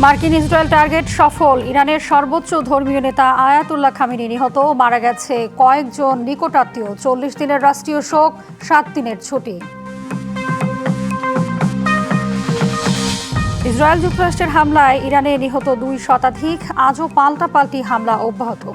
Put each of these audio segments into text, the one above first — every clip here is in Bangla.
মার্কিন ইসরায়েল টার্গেট সফল। ইরানের সর্বোচ্চ ধর্মীয় নেতা আয়াতুল্লাহ খামেনি নিহত, মারা গেছে কয়েকজন নিকটাত্মীয়। 40 দিনের রাষ্ট্রীয় শোক, 7 দিনের ছুটি। ইসরায়েল যুক্তরাষ্ট্রের হামলায় ইরানে নিহত 2 শতাধিক, আজও পাল্টাপাল্টি হামলা অব্যাহত।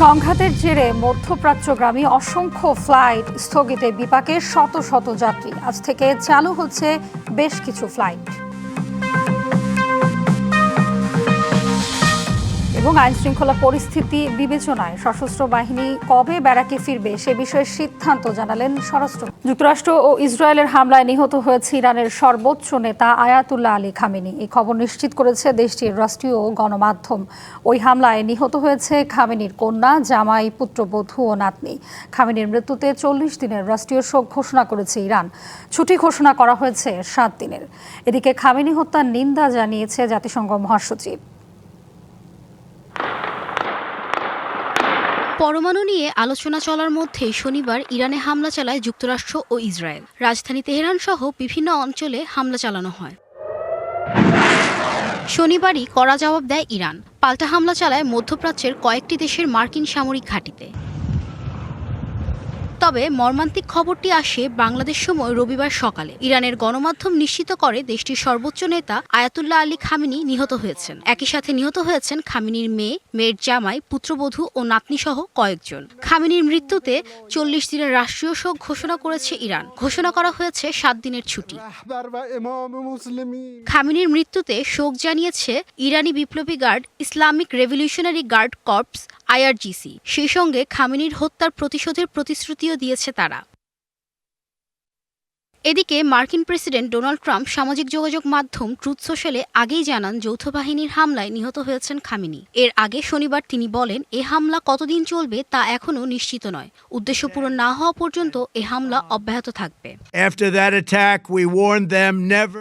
সংঘাতের জেরে মধ্যপ্রাচ্যগামী অসংখ্য ফ্লাইট স্থগিতে বিপাকে শত শত যাত্রী। আজ থেকে চালু হচ্ছে বেশ কিছু ফ্লাইট। এবং আইনশৃঙ্খলা পরিস্থিতি বিবেচনায় সশস্ত্র বাহিনী কবে ব্যারাকে ফিরবে সে বিষয়ে সিদ্ধান্ত জানালেন স্বরাষ্ট্র। যুক্তরাষ্ট্র ও ইসরায়েলের হামলায় নিহত হয়েছে ইরানের সর্বোচ্চ নেতা আয়াতুল্লাহ আলী খামেনি। এই খবর নিশ্চিত করেছে দেশটির রাষ্ট্রীয় গণমাধ্যম। ওই হামলায় নিহত হয়েছে খামেনির কন্যা, জামাই, পুত্রবধূ ও নাতনি। খামেনির মৃত্যুতে 40 দিনের রাষ্ট্রীয় শোক ঘোষণা করেছে ইরান। ছুটি ঘোষণা করা হয়েছে 7 দিনের। এদিকে খামেনি হত্যার নিন্দা জানিয়েছে জাতিসংঘ মহাসচিব। পরমাণু নিয়ে আলোচনা চলার মধ্যেই শনিবার ইরানে হামলা চালায় যুক্তরাষ্ট্র ও ইসরায়েল। রাজধানী তেহরান সহ বিভিন্ন অঞ্চলে হামলা চালানো হয়। শনিবারই কড়া জবাব দেয় ইরান। পাল্টা হামলা চালায় মধ্যপ্রাচ্যের কয়েকটি দেশের মার্কিন সামরিক ঘাঁটিতে। তবে মর্মান্তিক খবরটি আসে বাংলাদেশ সময় রবিবার সকালে। ইরানের গণমাধ্যম নিশ্চিত করে দেশটির সর্বোচ্চ নেতা আয়াতুল্লাহ আলী খামেনি নিহত হয়েছেন। একই সাথে নিহত হয়েছেন খামেনির মেয়ে, মেয়ের জামাই, পুত্রবধূ ও নাতনি সহ কয়েকজন। খামেনির মৃত্যুতে 40 দিনের রাষ্ট্রীয় শোক ঘোষণা করেছে ইরান। ঘোষণা করা হয়েছে 7 দিনের ছুটি। খামেনির মৃত্যুতে শোক জানিয়েছে ইরানি বিপ্লবী guard, Islamic revolutionary guard corps IRGC। সেই সঙ্গে খামেনির হত্যার প্রতিশোধের প্রতিশ্রুতিও দিয়েছে তারা। এদিকে মার্কিন প্রেসিডেন্ট ডোনাল্ড ট্রাম্প সামাজিক যোগাযোগ মাধ্যম ট্রুথ সোশ্যালে আগেই জানান যৌথ বাহিনীর হামলায় নিহত হয়েছেন খামেনি। এর আগে শনিবার তিনি বলেন, এ হামলা কতদিন চলবে তা এখনও নিশ্চিত নয়। উদ্দেশ্য পূরণ না হওয়া পর্যন্ত এ হামলা অব্যাহত থাকবে।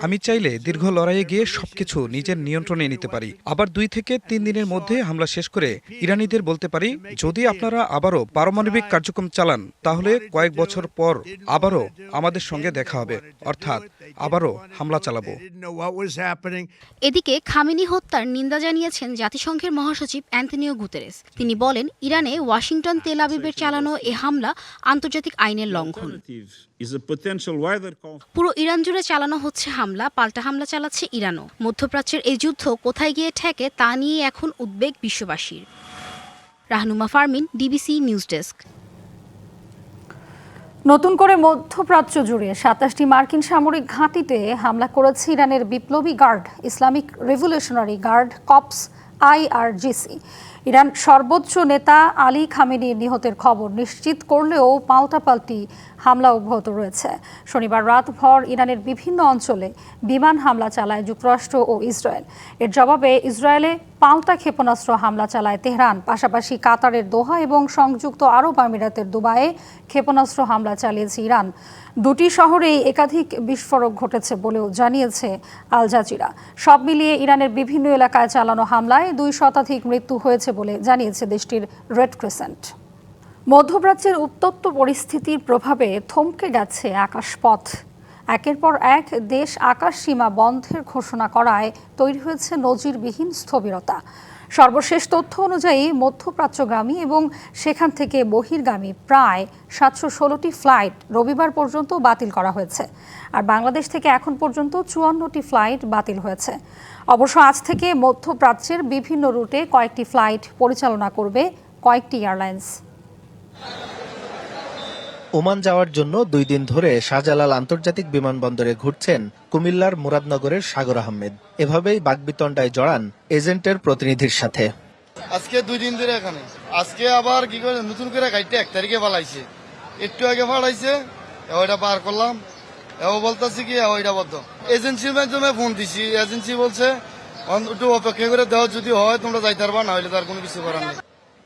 আমি চাইলে দীর্ঘ লড়াইয়ে গিয়ে সবকিছু নিজের নিয়ন্ত্রণে নিতে পারি। আবার 2 থেকে 3 দিনের মধ্যে হামলা শেষ করে ইরানিদের বলতে পারি, যদি আপনারা আবারও পারমাণবিক কার্যক্রম চালান তাহলে কয়েক বছর পর আবারও আমাদের সঙ্গে দেখা হবে, অর্থাৎ আবারও হামলা চালাবো। এদিকে খামেনি হত্যার নিন্দা জানিয়েছেন জাতিসংঘের মহাসচিব অ্যান্তনিও গুতেরেস। তিনি বলেন, ইরানে ওয়াশিংটন তেল আবিবের চালানো এ হামলা আন্তর্জাতিক আইনের লঙ্ঘন। পুরো ইরান জুড়ে চালানো হচ্ছে হামলা, পাল্টা হামলা চালাচ্ছে ইরানও। মধ্যপ্রাচ্যের এই যুদ্ধ কোথায় গিয়ে ঠেকে তা নিয়ে এখন উদ্বেগ বিশ্ববাসীর। Rahnuma Fermin, DBC news desk. নতুন করে মধ্যপ্রাচ্য জুড়ে 27টি মার্কিন সামরিক ঘাঁটিতে হামলা করেছে ইরানের বিপ্লবী guard, Islamic revolutionary guard corps IRGC। Iran সর্বোচ্চ নেতা আলী খামেনির নিহতের খবর নিশ্চিত করলেও পাল্টাপাল্টি হামলা অব্যাহত রয়েছে। শনিবার রাতভর ইরানের বিভিন্ন অঞ্চলে বিমান হামলা চালায় যুক্তরাষ্ট্র ও ইসরায়েল। এর জবাবে ইসরায়েলে পাল্টা ক্ষেপণাস্ত্র হামলা চালায় তেহরান। পাশাপাশি কাতারের দোহা এবং সংযুক্ত আরব আমিরাতের দুবাইয়ে ক্ষেপণাস্ত্র হামলা চালিয়েছে ইরান। 2টি শহরেই একাধিক বিস্ফোরক ঘটেছে বলেও জানিয়েছে আল জাজিরা। সব মিলিয়ে ইরানের বিভিন্ন এলাকায় চালানো হামলায় 2 শতাধিক মৃত্যু হয়েছে বলে জানিয়েছে দেশটির রেড ক্রিসেন্ট। মধ্যপ্রাচ্যের উত্তপ্ত পরিস্থিতির প্রভাবে থমকে গেছে আকাশপথ। একের পর এক দেশ আকাশ সীমা বন্ধের ঘোষণা করায় তৈরি হয়েছে নজিরবিহীন স্থবিরতা। সর্বশেষ তথ্য অনুযায়ী মধ্যপ্রাচ্যগামী এবং সেখান থেকে বহির্গামী প্রায় 716টি ফ্লাইট রবিবার পর্যন্ত বাতিল করা হয়েছে। আর বাংলাদেশ থেকে এখন পর্যন্ত 54টি ফ্লাইট বাতিল হয়েছে। অবশ্য আজ থেকে মধ্যপ্রাচ্যের বিভিন্ন রুটে কয়েকটি ফ্লাইট পরিচালনা করবে কয়েকটি এয়ারলাইন্স। ওমান যাওয়ার জন্য 2 দিন ধরে শাহজালাল আন্তর্জাতিক বিমানবন্দরে ঘুরছেন কুমিল্লার মুরাদনগরের সাগর আহমেদ। এভাবেই বাকবিতণ্ডায় জড়ান এজেন্টের প্রতিনিধির সাথে। আজকে 2 দিন ধরে এখানে, আজকে আবার কি করে নতুন করে গাড়িটা 1 তারিখে পালাইছে, একটু আগে পালাইছে, ওইটা পার করলাম। এও বলতেছি কি ওইটা বদ্ধ। এজেন্সির মাধ্যমে ফোন দিছি, এজেন্সি বলছে একটু অপেক্ষা করে দেওয়া, যদি হয় তোমরা যাইতে পারবা, না হলে তার কোনো কিছু করার নেই।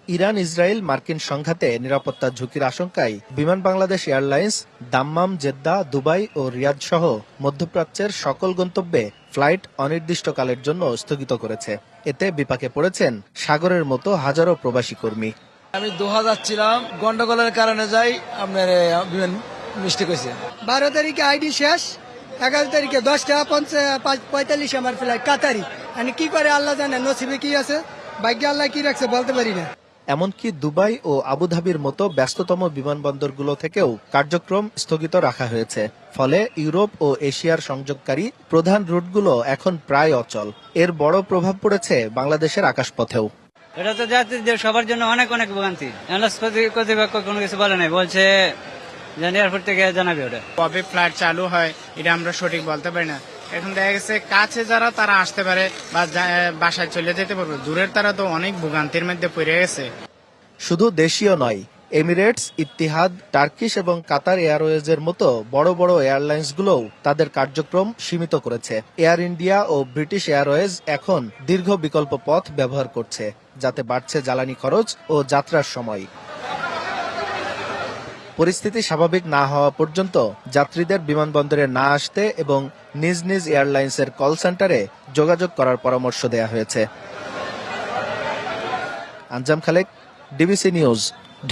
ইরান ইসরায়েল মার্কিন সংঘাতে নিরাপত্তার ঝুঁকির আশঙ্কায় Biman Bangladesh airlines Dammam, Jeddah, Dubai ও রিয়াদ সহ মধ্যপ্রাচ্যের সকল গন্তব্যে ফ্লাইট অনির্দিষ্টকালের জন্য স্থগিত করেছে। এতে বিপাকে পড়েছেন সাগরের মতো হাজারো প্রবাসী কর্মী। আমি দোহা যাচ্ছিলাম, গন্ডগোলের কারণে যাই আপনার বিমান মিস্টেক হয়েছে। 12 তারিখে আইডি শেষ, 11 তারিখে 10:45 আমার ফ্লাইট কাতারি। মানে কি করে আল্লাহ জানে, নসিবে কি আছে, ভাগ্যে আল্লাহ কি রাখছে বলতে পারি না। এমনকি দুবাই ও আবুধাবির মতো ব্যস্ততম বিমানবন্দরগুলো থেকেও কার্যক্রম স্থগিত রাখা হয়েছে। ফলে ইউরোপ ও এশিয়ার সংযোগকারী প্রধান রুটগুলো এখন প্রায় অচল। এর বড় প্রভাব পড়েছে বাংলাদেশের আকাশপথেও। এটা তো যাত্রীদের সবার জন্য অনেক অনেক ভোগান্তি। কর্তৃপক্ষ কোনো কিছু বলে নাই, বলছে এয়ারপোর্ট থেকে জানাবে ওটা কবে ফ্লাইট চালু হয় এটা আমরা সঠিক বলতে পারি না। এখন দেখা গেছে কাছে যারা তারা আসতে পারে বা বাসায় চলে যেতে পারবে, দূরের তারা তো অনেক ভোগান্তির মধ্যে পড়ে গেছে। শুধু দেশীয় নয়, এমিরেটস, ইত্তিহাদ, টার্কিশ এবং কাতার এয়ারওয়েজের মতো বড় বড় এয়ারলাইন্সগুলোও তাদের কার্যক্রম সীমিত করেছে। এয়ার ইন্ডিয়া ও ব্রিটিশ এয়ারওয়েজ এখন দীর্ঘ বিকল্প পথ ব্যবহার করছে, যাতে বাড়ছে জ্বালানি খরচ ও যাত্রার সময়। পরিস্থিতি স্বাভাবিক না হওয়া পর্যন্ত যাত্রীদের বিমানবন্দরে না আসতে এবং নিজ নিজ এয়ারলাইন্সের কল সেন্টারে যোগাযোগ করার পরামর্শ দেওয়া হয়েছে। আঞ্জাম খালেক, ডিবিসি নিউজ,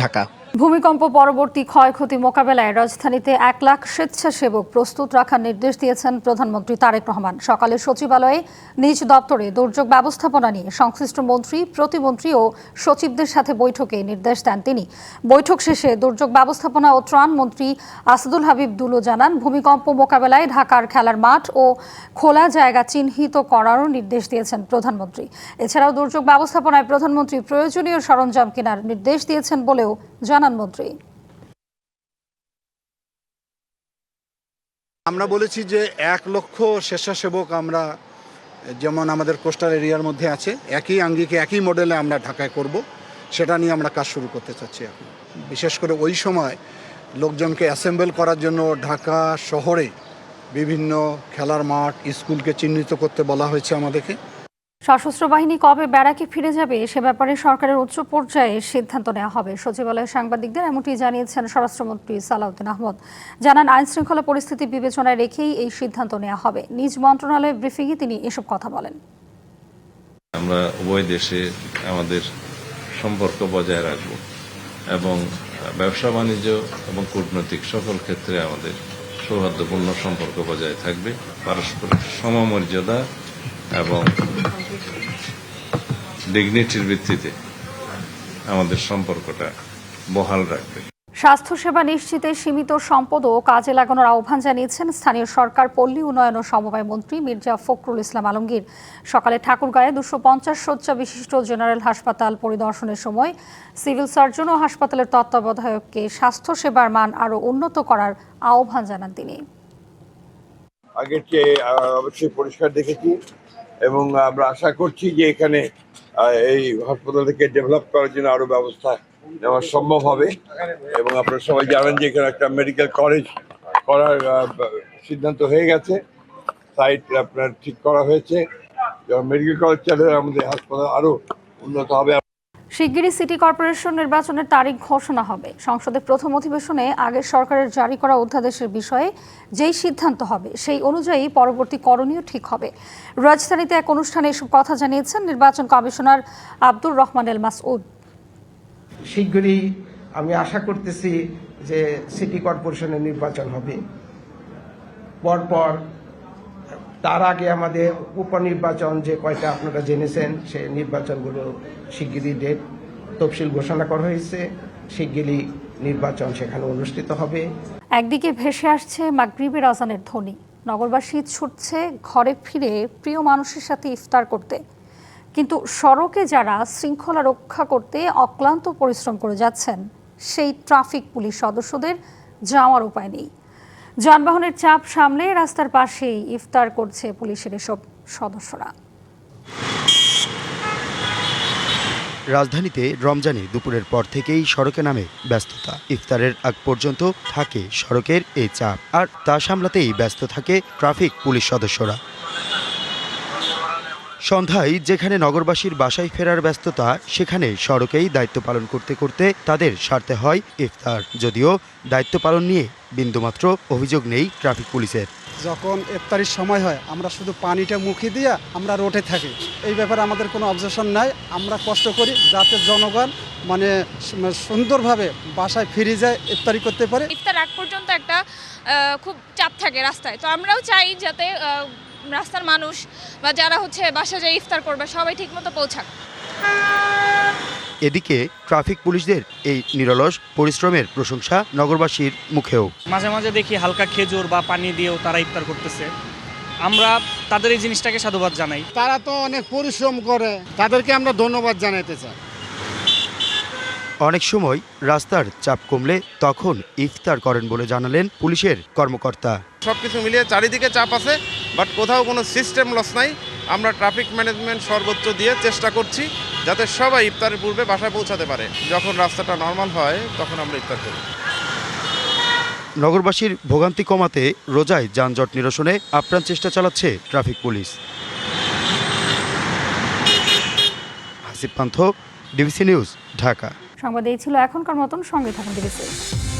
ঢাকা। ভূমিকম্প পরবর্তী ক্ষয়ক্ষতি মোকাবেলায় রাজধানীতে 1 লাখ স্বেচ্ছাসেবক প্রস্তুত রাখার নির্দেশ দিয়েছেন প্রধানমন্ত্রী তারেক রহমান। সকালে সচিবালয়ে নিজ দপ্তরে দুর্যোগ ব্যবস্থাপনা নিয়ে সংশ্লিষ্ট মন্ত্রী, প্রতিমন্ত্রী ও সচিবদের সাথে বৈঠকে নির্দেশ দেন তিনি। বৈঠক শেষে দুর্যোগ ব্যবস্থাপনা ও ত্রাণ মন্ত্রী আসাদুল হাবিব দুলু জানান, ভূমিকম্প মোকাবেলায় ঢাকার খেলার মাঠ ও খোলা জায়গা চিহ্নিত করারও নির্দেশ দিয়েছেন প্রধানমন্ত্রী। এছাড়াও দুর্যোগ ব্যবস্থাপনায় প্রধানমন্ত্রী প্রয়োজনীয় সরঞ্জাম কেনার নির্দেশ দিয়েছেন বলেও জানান মন্ত্রী। আমরা বলেছি যে 1 লক্ষ স্বেচ্ছাসেবক আমরা যেমন আমাদের কোস্টাল এরিয়ার মধ্যে আছে, একই আঙ্গিকে একই মডেলে আমরা ঢাকায় করব, সেটা নিয়ে আমরা কাজ শুরু করতে চাচ্ছি এখন। বিশেষ করে ওই সময় লোকজনকে অ্যাসেম্বল করার জন্য ঢাকা শহরে বিভিন্ন খেলার মাঠ, স্কুলকে চিহ্নিত করতে বলা হয়েছে আমাদেরকে। সশস্ত্র বাহিনী কবে ব্যারাকে ফিরে যাবে সে ব্যাপারে সরকারের উচ্চ পর্যায়ে সিদ্ধান্ত নেওয়া হবে। সচিবালয়ে সাংবাদিকদের এমনটি জানিয়েছেন স্বরাষ্ট্রমন্ত্রী সালাউদ্দিন আহমদ। জানান, আইন শৃঙ্খলা পরিস্থিতি বিবেচনায় রেখেই এই সিদ্ধান্ত নেওয়া হবে। নিজ মন্ত্রণালয়ের ব্রিফিংয়ে তিনি এসব কথা বলেন। আমরা উভয় দেশে আমাদের সম্পর্ক বজায় রাখব এবং ব্যবসা বাণিজ্য এবং কূটনৈতিক সকল ক্ষেত্রে আমাদের সৌহার্দ্যপূর্ণ সম্পর্ক বজায় থাকবে। পারস্পরিক সমমর্যাদা এবং ডিগনিটির ভিত্তিতে আমাদের সম্পর্কটা বহাল রাখবে। স্বাস্থ্যসেবা নিশ্চিতে সীমিত সম্পদও কাজে লাগানোর আহ্বান জানিয়েছেন স্থানীয় সরকার, পল্লী উন্নয়ন ও সমবায় মন্ত্রী মির্জা ফখরুল ইসলাম আলমগীর। সকালে ঠাকুরগাঁয়ে 250 শয্যা বিশিষ্ট জেনারেল হাসপাতাল পরিদর্শনের সময় সিভিল সার্জন ও হাসপাতালের তত্ত্বাবধায়ককে স্বাস্থ্যসেবার মান আরও উন্নত করার আহ্বান জানান তিনি। আগের চেয়ে অবশ্যই পরিষ্কার দেখেছি এবং আমরা আশা করছি যে এখানে এই হাসপাতালকে ডেভেলপ করার জন্য আরো ব্যবস্থা নেওয়া সম্ভব হবে। এবং আপনারা সবাই জানেন যে এখানে একটা মেডিকেল কলেজ করার সিদ্ধান্ত হয়ে গেছে, সাইট আপনার ঠিক করা হয়েছে। মেডিকেল কলেজ চালু হলে আমাদের হাসপাতাল আরো উন্নত হবে। শিগগিরই সিটি কর্পোরেশন নির্বাচনের তারিখ ঘোষণা হবে। সংসদের প্রথম অধিবেশনে আগের সরকারের জারি করা অধ্যাদেশের বিষয়ে যেই সিদ্ধান্ত হবে সেই অনুযায়ী পরবর্তী করণীয় ঠিক হবে। রাজধানীতে এক অনুষ্ঠানে এসব কথা জানিয়েছেন নির্বাচন কমিশনার আব্দুর রহমান এল মাসউদ। শিগগিরই আমি আশা করতেছি যে সিটি কর্পোরেশনের নির্বাচন হবে। পরপর তার আগে আমাদের উপনির্বাচন যে কয়টা আপনারা জেনেছেন, সেই নির্বাচনগুলো শিগগিরই ডেট তফসিল ঘোষণা করা হয়েছে। শিগগিরই নির্বাচন সেখানে অনুষ্ঠিত হবে। একদিকে ভেসে আসছে মাগরিবের আজানের ধ্বনি, নগরবাসী ছুটছে ঘরে ফিরে প্রিয় মানুষের সাথে ইফতার করতে। কিন্তু সড়কে যারা শৃঙ্খলা রক্ষা করতে অক্লান্ত পরিশ্রম করে যাচ্ছেন, সেই ট্রাফিক পুলিশ সদস্যদের যাওয়ার উপায় নেই। যানবাহনের চাপ সামলে রাস্তার পাশেই ইফতার করছে পুলিশের এসব সদস্যরা। রাজধানীতে রমজানে দুপুরের পর থেকেই সড়কে নামে ব্যস্ততা। ইফতারের আগ পর্যন্ত থাকে সড়কের এই চাপ, আর তা সামলাতেই ব্যস্ত থাকে ট্রাফিক পুলিশ সদস্যরা। সন্ধ্যায় যেখানে নগরবাসীর বাসায় ফেরার ব্যস্ততা, সেখানে সড়কেই দায়িত্ব পালন করতে করতে তাদের সারতে হয় ইফতার। যদিও দায়িত্ব পালন নিয়ে বিন্দুমাত্র অভিযোগ নেই ট্রাফিক পুলিশের। যখন ইফতারির সময় হয় আমরা শুধু পানিটা মুখে দিয়ে আমরা রোডে থাকি, এই ব্যাপারে আমাদের কোনো অবজেকশন নাই। আমরা কষ্ট করি যাতে জনগণ সুন্দরভাবে বাসায় ফিরে যায়, ইফতারি করতে পারে। ইফতার আগ পর্যন্ত একটা খুব চাপ থাকে রাস্তায়, তো আমরাও চাই যাতে রাস্তার মানুষ বা যারা বাসায় যায় ইফতার করবে সবাই ঠিকমতো পৌঁছাক। এদিকে ট্রাফিক পুলিশদের এই নিরলস পরিশ্রমের প্রশংসা নগরবাসীর মুখেও। মাঝে মাঝে দেখি হালকা খেজুর বা পানি দিয়েও তারা ইফতার করতেছে, আমরা তাদের এই জিনিসটাকে সাধুবাদ জানাই। তারা তো অনেক পরিশ্রম করে, তাদেরকে আমরা ধন্যবাদ জানাতে চাই। অনেক সময় রাস্তার চাপ কমলে তখন ইফতার করেন বলে জানালেন পুলিশের কর্মকর্তা। সবকিছু মিলিয়ে চারিদিকে চাপ আছে, বাট কোথাও কোনো সিস্টেম লস নাই। আমরা ট্রাফিক ম্যানেজমেন্ট সর্বোচ্চ দিয়ে চেষ্টা করছি যাতে সবাই ইফতারের পূর্বে বাসায় পৌঁছাতে পারে। যখন রাস্তাটা নর্মাল হয় তখন আমরা ইফতার করি। নগরবাসীর ভোগান্তি কমাতে রোজায় যানজট নিরসনে আপ্রাণ চেষ্টা চালাচ্ছে ট্রাফিক পুলিশ। হাসিব পান্থ, ডিবিসি নিউজ, ঢাকা। সংবাদ এই ছিল এখনকার মতন, সঙ্গে থাকুন ডিবিসি।